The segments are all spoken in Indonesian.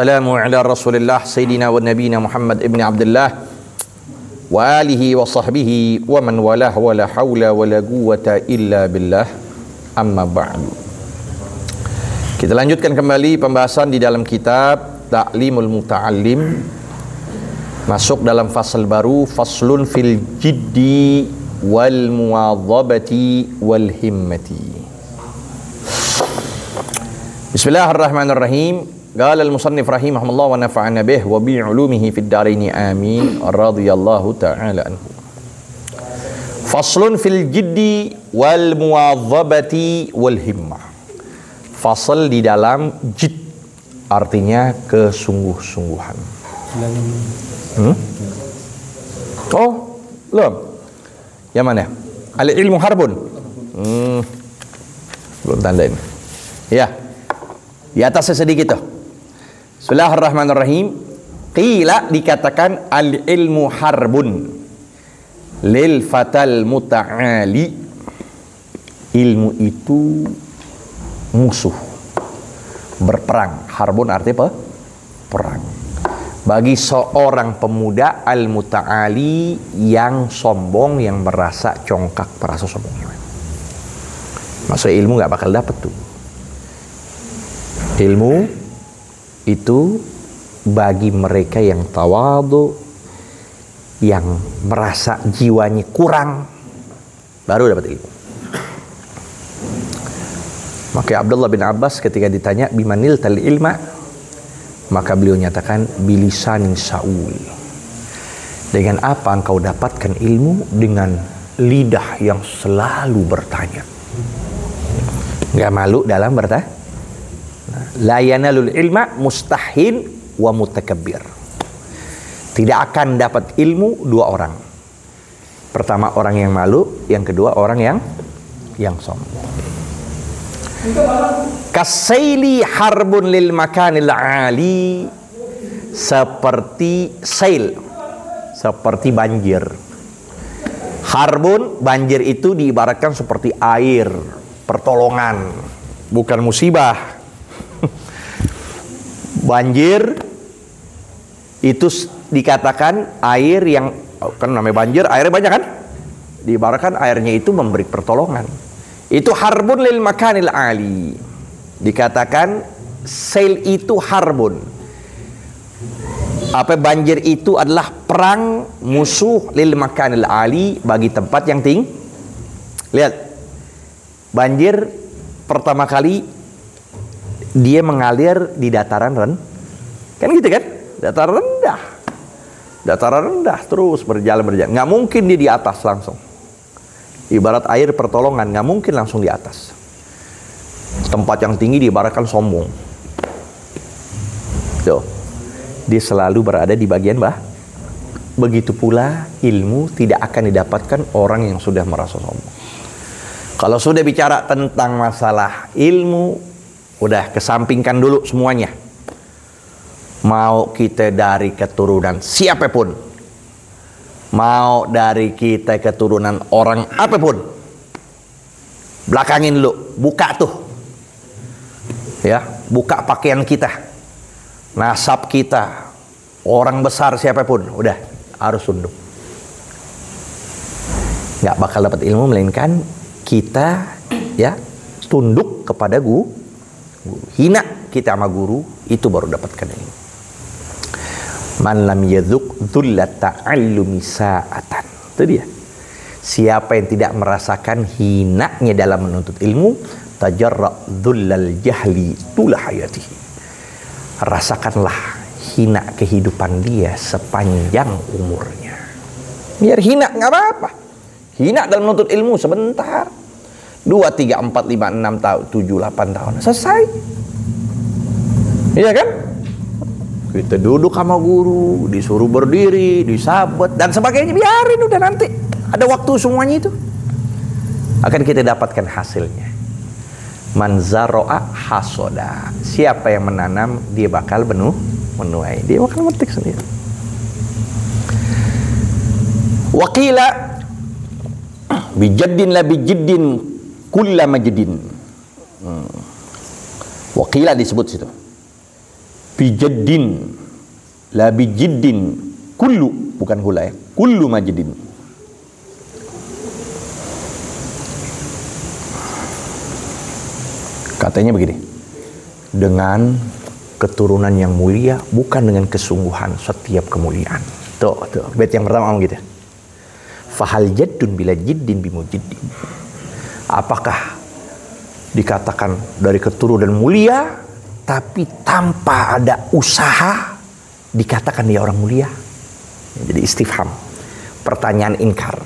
wassalamu ala rasulillah sayyidina wa nabiyina Muhammad ibn Abdullah wa alihi wa sahbihi wa man walah wa la hawla wa la quwwata illa billah, amma ba'du. Kita lanjutkan kembali pembahasan di dalam kitab Ta'limul Muta'allim, masuk dalam fasal baru, faslun fil jiddi wal muwadhabati wal himmati. Bismillahirrahmanirrahim. Qala al-musannif rahimahullah wa nafa'ana bih wa bi 'ulumihi fid dharain amin radhiyallahu ta'ala anhu. Faslun fil jiddi wal muwadhabati wal himmah. Fasal di dalam jid, artinya kesungguh-sungguhan. Oh, belum. Yang mana? Al-ilmu harbun. Belum tandain. Ya. Di atasnya sedikit tuh. Bismillahirrahmanirrahim. Qila, dikatakan al-ilmu harbun lil fatal muta'ali. Ilmu itu musuh, berperang. Harbun artinya apa? Perang. Bagi seorang pemuda al-muta'ali yang sombong, yang merasa congkak, merasa sombong. Maksudnya ilmu gak bakal dapet tuh. Ilmu itu bagi mereka yang tawadhu, yang merasa jiwanya kurang, baru dapat ilmu. Maka Abdullah bin Abbas ketika ditanya bimanil tal ilma, maka beliau nyatakan bilisanin Saul. Dengan apa engkau dapatkan ilmu? Dengan lidah yang selalu bertanya. Gak malu dalam bertanya. La yanalul ilma mustahin wa mutakabbir. Tidak akan dapat ilmu dua orang. Pertama orang yang malu, yang kedua orang yang sombong. Kasaili harbun lil makanil ali, seperti sail, seperti banjir. Harbun, banjir itu diibaratkan seperti air, pertolongan, bukan musibah. Banjir itu dikatakan air yang, kan namanya banjir, airnya banyak kan? Diibaratkan airnya itu memberi pertolongan. Itu harbun lil makanil ali. Dikatakan sail itu harbun. Apa, banjir itu adalah perang musuh lil makanil ali, bagi tempat yang tinggi. Lihat, banjir pertama kali dia mengalir di dataran kan gitu kan, dataran rendah terus berjalan. Nggak mungkin dia di atas langsung. Ibarat air pertolongan, nggak mungkin langsung di atas. Tempat yang tinggi diibaratkan sombong. Tuh, dia selalu berada di bagian bawah. Begitu pula ilmu tidak akan didapatkan orang yang sudah merasa sombong. Kalau sudah bicara tentang masalah ilmu, udah kesampingkan dulu semuanya. Mau kita dari keturunan siapapun, mau dari kita keturunan orang apapun, belakangin dulu, buka tuh, ya, buka pakaian kita, nasab kita, orang besar siapapun, udah harus tunduk. Nggak bakal dapat ilmu melainkan kita, ya, tunduk kepada guru. Hina kita sama guru, itu baru dapatkan ini. Man lam yadzuq dzullat ta'allumi sa'atan. Itu dia. Siapa yang tidak merasakan hinanya dalam menuntut ilmu, tajarra dzullal jahli tula hayatihi. Rasakanlah hina kehidupan dia sepanjang umurnya. Biar hina nggak apa-apa. Hina dalam menuntut ilmu sebentar. 2, 3, 4, 5, 6 tahun, 7, 8 tahun selesai. Iya kan? Kita duduk sama guru, disuruh berdiri, disabet dan sebagainya, biarin udah, nanti ada waktu semuanya itu akan kita dapatkan hasilnya. Man zaro'a hasoda. Siapa yang menanam, dia bakal menuai, dia bakal memetik sendiri. Waqila bijaddin la bijiddin kulla majdin. Waqila disebut situ. Bijaddin, la bijiddin, kullu, bukan hula ya, kullu majdin. Katanya begini, dengan keturunan yang mulia, bukan dengan kesungguhan setiap kemuliaan. Tuh, bait yang pertama gitu. Fahal jaddun bila jiddin bimujiddin. Apakah dikatakan dari keturunan mulia, tapi tanpa ada usaha dikatakan dia orang mulia? Jadi istifham, pertanyaan inkar.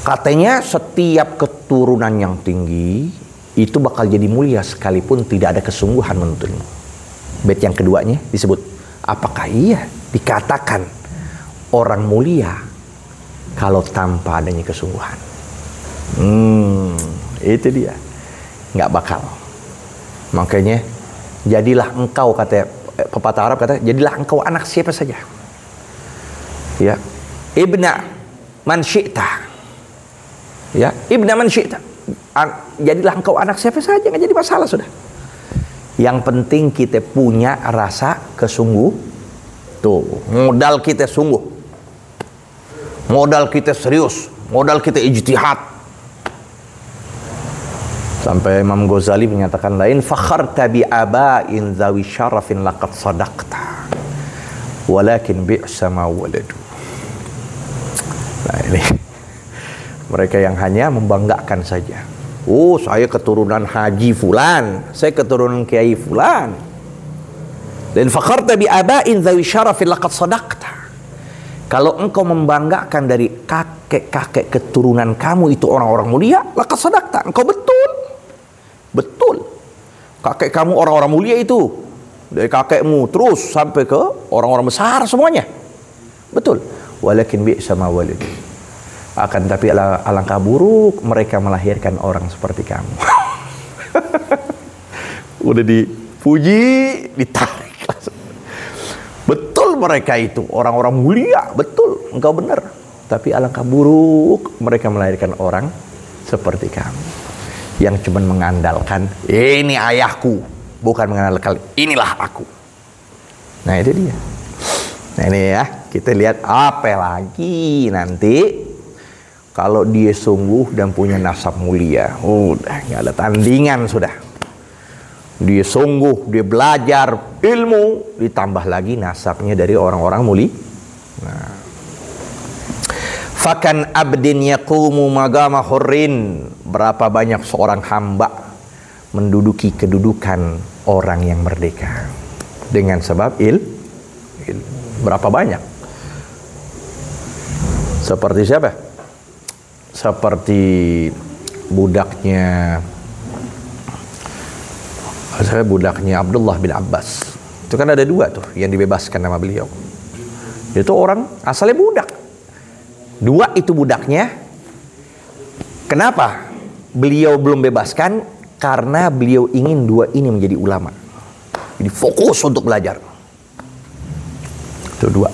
Katanya setiap keturunan yang tinggi itu bakal jadi mulia sekalipun tidak ada kesungguhan menurutmu. Bait yang keduanya disebut, apakah iya dikatakan orang mulia kalau tanpa adanya kesungguhan? Itu dia, nggak bakal. Makanya jadilah engkau, kata pepatah Arab, kata jadilah engkau anak siapa saja, ya, ibna man syi'ta, ya, ibna man syi'ta. Jadilah engkau anak siapa saja, nggak jadi masalah sudah. Yang penting kita punya rasa tuh, modal kita sungguh, modal kita serius, modal kita ijtihad. Sampai Imam Ghazali menyatakan lain, fakharta bi aba'in zawi syarafin laqad sadaqta walakin bi'sa ma waladu. Nah ini mereka yang hanya membanggakan saja. Oh, saya keturunan Haji Fulan, saya keturunan Kiai Fulan. Dan fakharta bi aba'in zawi syarafin laqad sadaqta. Kalau engkau membanggakan dari kakek-kakek keturunan kamu itu orang-orang mulia, laqad sadaqta, engkau betul. Kakek kamu orang-orang mulia itu, dari kakekmu terus sampai ke orang-orang besar semuanya. Betul. Walakin bi'sa ma walid. Akan tapi alangkah buruk mereka melahirkan orang seperti kamu. Udah dipuji, ditarik. Betul mereka itu orang-orang mulia, betul, engkau benar. Tapi alangkah buruk mereka melahirkan orang seperti kamu, yang cuma mengandalkan ini ayahku, bukan mengandalkan inilah aku. Nah itu dia. Nah ini ya, kita lihat apa lagi nanti. Kalau dia sungguh dan punya nasab mulia, udah nggak ada tandingan sudah. Dia sungguh, dia belajar ilmu, ditambah lagi nasabnya dari orang-orang mulia. Nah. Fakan abdin yaqumu magama hurrin. Berapa banyak seorang hamba menduduki kedudukan orang yang merdeka dengan sebab berapa banyak? Seperti siapa? Seperti budaknya Abdullah bin Abbas. Itu kan ada dua tuh yang dibebaskan nama beliau. Itu orang asalnya budak. Dua itu budaknya. Kenapa beliau belum bebaskan? Karena beliau ingin dua ini menjadi ulama. Jadi fokus untuk belajar. Itu dua.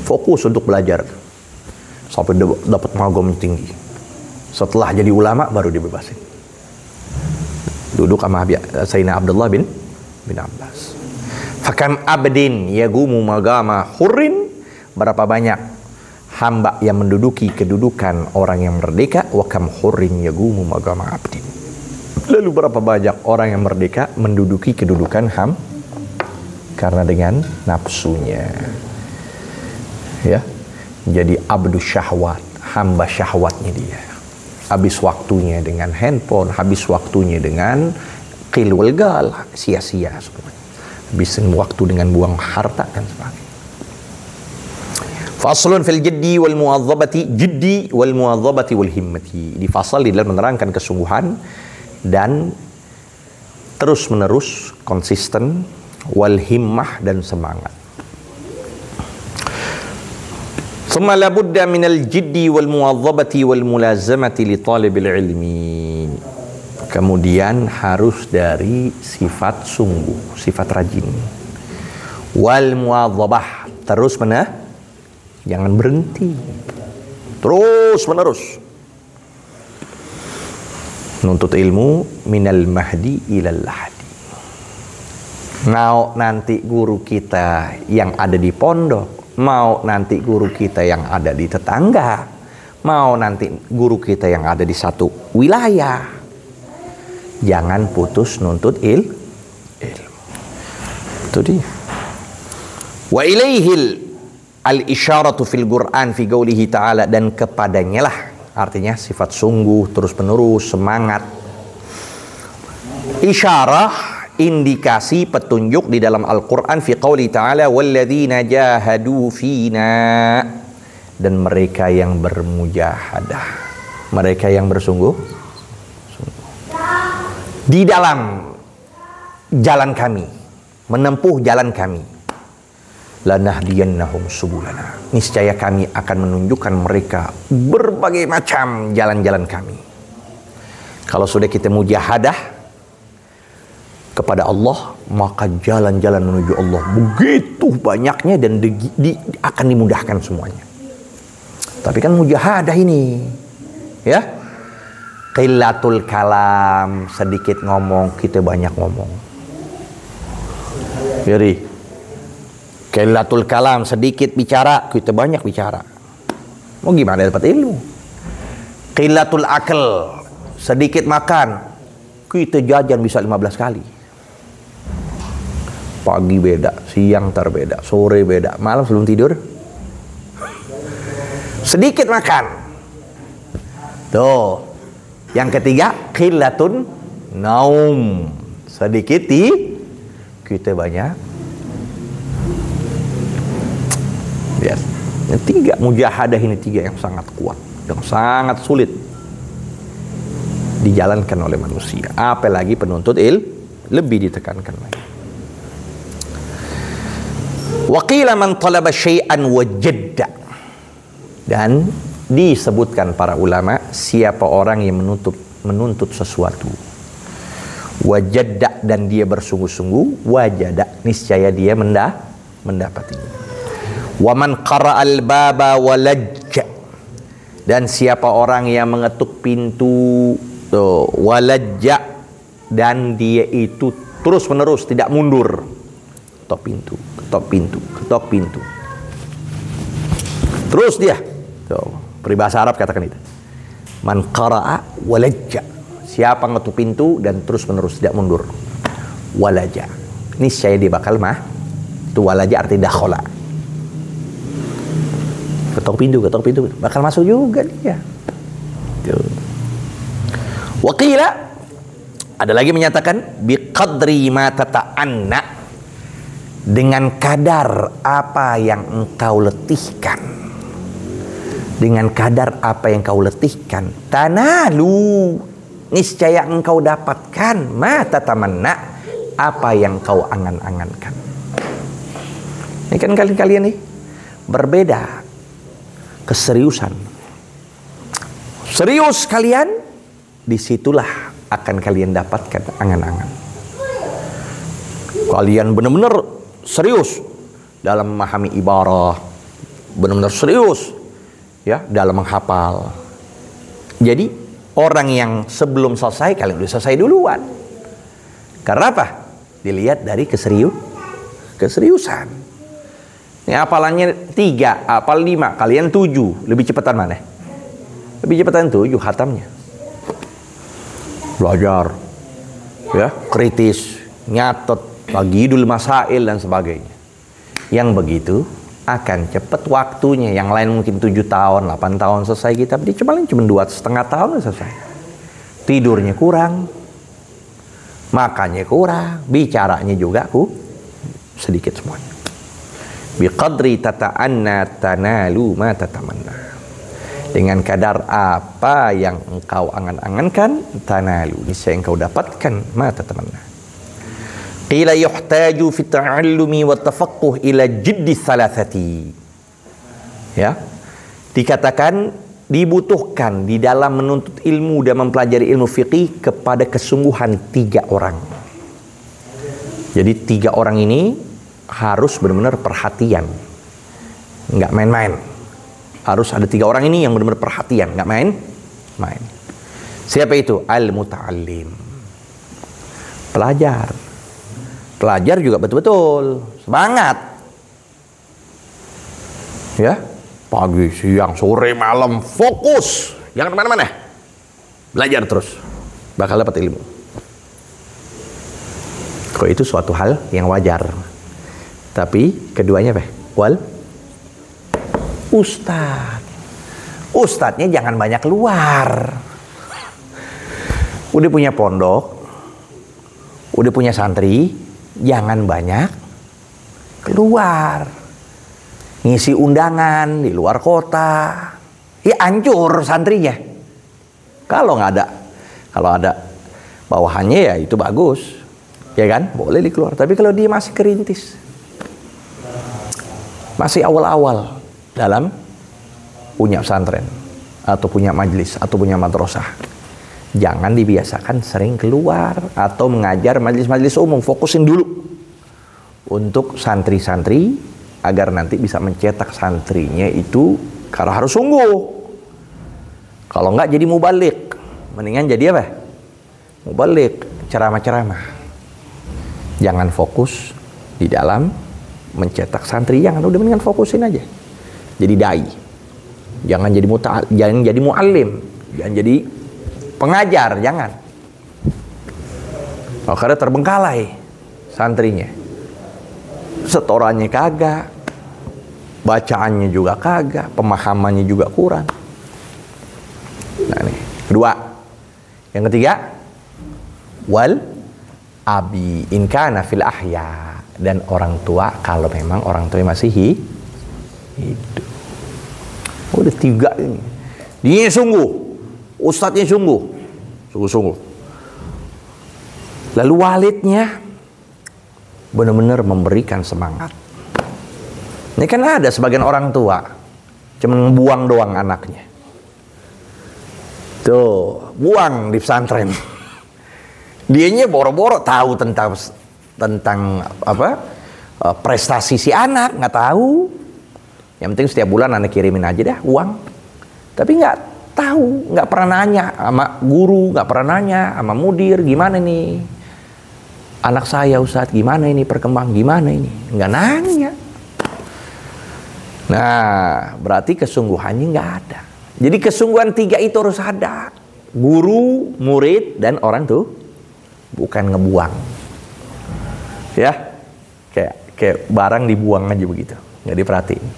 Fokus untuk belajar sampai dapat magom tinggi. Setelah jadi ulama baru dibebasin. Duduk sama Sayyidina Abdullah bin Abbas. Fakam abdin yagumu magama hurrin. Berapa banyak hamba yang menduduki kedudukan orang yang merdeka. Wakam hurrin yagumu magama abdin. Lalu berapa banyak orang yang merdeka menduduki kedudukan karena dengan nafsunya, ya, jadi abdu syahwat, hamba syahwatnya dia. Habis waktunya dengan handphone, habis waktunya dengan qilwal gal, sia-sia sebenarnya. Habisin waktu dengan buang harta dan sebagainya. Faslun fil jiddi wal muwadzabati wal himmati. Di fasal di dalam menerangkan kesungguhan dan terus menerus konsisten, wal himmah dan semangat. Thumma la budda minal jiddi wal muwadzabati wal mulazamati li talibil ilmi. Kemudian harus dari sifat sungguh, sifat rajin. Wal muwadzabah, terus jangan berhenti. Terus menerus. Nuntut ilmu minal mahdi ilal lahdi. Mau nanti guru kita yang ada di pondok, mau nanti guru kita yang ada di tetangga, mau nanti guru kita yang ada di satu wilayah, jangan putus nuntut ilmu. Itu dia. Wa ilaihil al-isyaratu fil Qur'an fi qaulihi ta'ala, dan kepadanya lah, artinya sifat sungguh, terus menerus, semangat. Isyarah, indikasi, petunjuk di dalam Al-Quran fi qauli ta'ala walladzina jahadu fina, dan mereka yang bermujahadah, mereka yang bersungguh di dalam jalan kami, menempuh jalan kami. Lanahdiyannahum subulana, niscaya kami akan menunjukkan mereka berbagai macam jalan-jalan kami. Kalau sudah kita mujahadah kepada Allah, maka jalan-jalan menuju Allah begitu banyaknya dan akan dimudahkan semuanya. Tapi kan mujahadah ini, ya, qillatul kalam, sedikit ngomong, kita banyak ngomong. Jadi, qillatul kalam, sedikit bicara, kita banyak bicara. Mau gimana dapat ilmu? Qillatul akal, sedikit makan, kita jajan bisa 15 kali. Pagi beda, siang terbeda, sore beda, malam sebelum tidur sedikit makan. Tuh. Yang ketiga, qillatun naum, sedikit kita banyak. Yes. Yang tiga, mujahadah ini tiga yang sangat kuat, yang sangat sulit dijalankan oleh manusia. Apalagi penuntut lebih ditekankan lagi. Wa qila man talaba syai'an wajadda, dan disebutkan para ulama, siapa orang yang menuntut sesuatu, wajadda, dan dia bersungguh-sungguh, wajada, niscaya dia mendapatinya. Wa man qara'al baba walajja, dan siapa orang yang mengetuk pintu, walajja, dan dia itu terus menerus tidak mundur, ketok pintu, ketok pintu, ketok pintu, terus dia. Peribahasa Arab katakan itu. Man qara'a walajja, siapa ngetuk pintu dan terus menerus tidak mundur, walaja, niscaya dia bakal itu walaja artinya dakhala, ketok pintu bakal masuk juga dia. Waqila, ada lagi menyatakan biqadri ma tata'anna, dengan kadar apa yang engkau letihkan, dengan kadar apa yang kau letihkan, tanalu, niscaya engkau dapatkan, ma tatamanna, apa yang kau angan-angankan. Ini kan kalian nih berbeda keseriusan. Serius kalian, disitulah akan kalian dapatkan angan-angan. Kalian benar-benar serius dalam memahami ibarah, benar-benar serius ya dalam menghafal. Jadi orang yang sebelum selesai, kalian udah selesai duluan. Karena apa? Dilihat dari keseriusan. Ini hafalannya 3, hafal 5, kalian 7. Lebih cepatan mana? Lebih cepatan 7 khatamnya. Belajar, ya, kritis, nyatet, bagidul masail dan sebagainya. Yang begitu akan cepat waktunya. Yang lain mungkin 7 tahun, 8 tahun selesai kitab, dia cuma 2,5 tahun selesai. Tidurnya kurang, makannya kurang, bicaranya juga sedikit semuanya. Biqadri tata'anna tanalu ma tatamanna, dengan kadar apa yang engkau angan-angankan, tanalu, niscaya engkau dapatkan, ma tatamanna. Qila yuhtaju fi ta'allumi wa tafaqquh ila jiddi thalathati. Ya. Dikatakan dibutuhkan di dalam menuntut ilmu dan mempelajari ilmu fiqih kepada kesungguhan 3 orang. Jadi 3 orang ini harus benar-benar perhatian. Enggak main-main. Harus ada 3 orang ini yang benar-benar perhatian, enggak main-main. Siapa itu? Al-muta'allim. Pelajar. Pelajar juga betul-betul semangat. Ya, pagi, siang, sore, malam fokus, jangan kemana-mana. Belajar terus, bakal dapat ilmu. Kok itu suatu hal yang wajar. Tapi keduanya apa? Wal ustad. Ustadznya jangan banyak keluar. Udah punya pondok, udah punya santri, jangan banyak keluar. Ngisi undangan di luar kota, ya hancur santrinya. Kalau ada bawahannya ya itu bagus, ya kan, boleh dikeluar. Tapi kalau dia masih kerintis, masih awal-awal dalam punya pesantren atau punya majlis atau punya madrasah, jangan dibiasakan sering keluar atau mengajar majlis-majlis umum. Fokusin dulu untuk santri-santri agar nanti bisa mencetak santrinya itu, kalau harus sungguh. Kalau enggak jadi mubalik, mendingan jadi apa? Mubalik, ceramah-ceramah. Jangan fokus di dalam mencetak santri, jangan, udah mendingan fokusin aja. Jadi dai. Jangan jadi muallim, jangan jadi pengajar, jangan. Akhirnya terbengkalai santrinya. Setorannya kagak, bacaannya juga kagak, pemahamannya juga kurang. Nah nih, kedua. Yang ketiga, wal abi in kana fil ahya, dan orang tua kalau memang orang tua masih hidup. Udah tiga ini. Dia sungguh, ustadznya sungguh. Lalu walidnya benar-benar memberikan semangat. Ini kan ada sebagian orang tua cuma buang doang anaknya. Tuh, buang di pesantren. Dianya boro-boro tahu tentang apa? Prestasi si anak, nggak tahu. Yang penting setiap bulan anak kirimin aja dah uang. Tapi nggak tahu, nggak pernah nanya sama guru, nggak pernah nanya sama mudir gimana nih anak saya Ustadz, gimana ini perkembang, gimana ini, nggak nanya. Nah, berarti kesungguhannya nggak ada. Jadi kesungguhan tiga itu harus ada. Guru, murid, dan orang tuh bukan ngebuang. Ya, kayak barang dibuang aja begitu, nggak diperhatiin.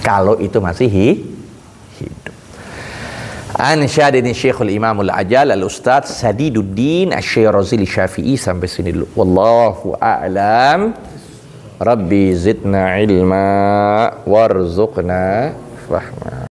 Kalau itu masih hidup. Ansyadini Syekhul Imamul Ajal Al-Ustadz Sadiduddin Asy-Syirazi Syafi'i. Sampai sini dulu. Wallahu a'lam. Rabbi zidna ilma warzuqna fahma.